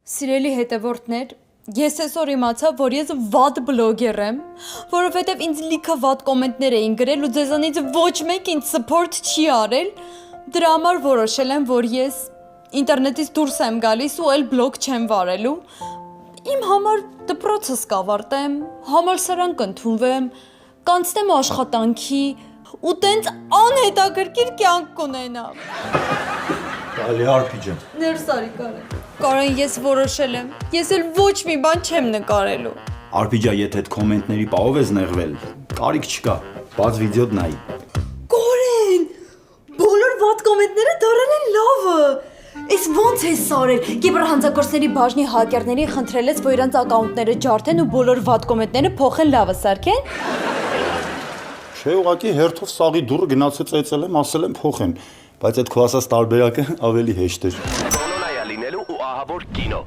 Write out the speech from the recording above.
Սիրելի հետևորդներ, ես այսօր իմացա, որ ես վատ բլոգեր եմ, որովհետև ինձ լիքը վատ կոմենտներ էին գրել ու ձեզանից ոչ մեկ ինձ support չի արել, դրա համար որոշել եմ, որ ես ինտերնետից դուրս եմ գալիս ու այլ բլոգ չեմ վարելու, իմ համար դպրոցս կավարտեմ, համալսարան կընդունվեմ, կանցնեմ աշխատանքի ու տենց անհետաքրքիր կյանք կունենամ։ Կարելի Արփիջան։ Ներս արի Կարեն, ես որոշել եմ, ես էլ ոչ մի բան չեմ նկարելու։ Արփիջա, եթե այդ կոմենտների պահով ես նեղվել, կարիք չկա, բաց վիդեոդ նայի։ Կարեն, բոլոր վատ կոմենտները դարել են լավը։ Այս ո՞նց է սարել։ Կիբերհանձակորսների բաժնի հակերների խնդրել ես, որ իրանց ակաունտները ջարդեն ու բոլոր վատ կոմենտները փոխեն լավը սարքեն։ Չէ, ուղղակի հերթով սաղի դուռը գնացել ծեծել եմ, ասել եմ փոխեմ, բայց այդ քո ասած տարբերակը ավելի հեշտ էր։ Բոլորայա լինելու ու ահավոր կինո։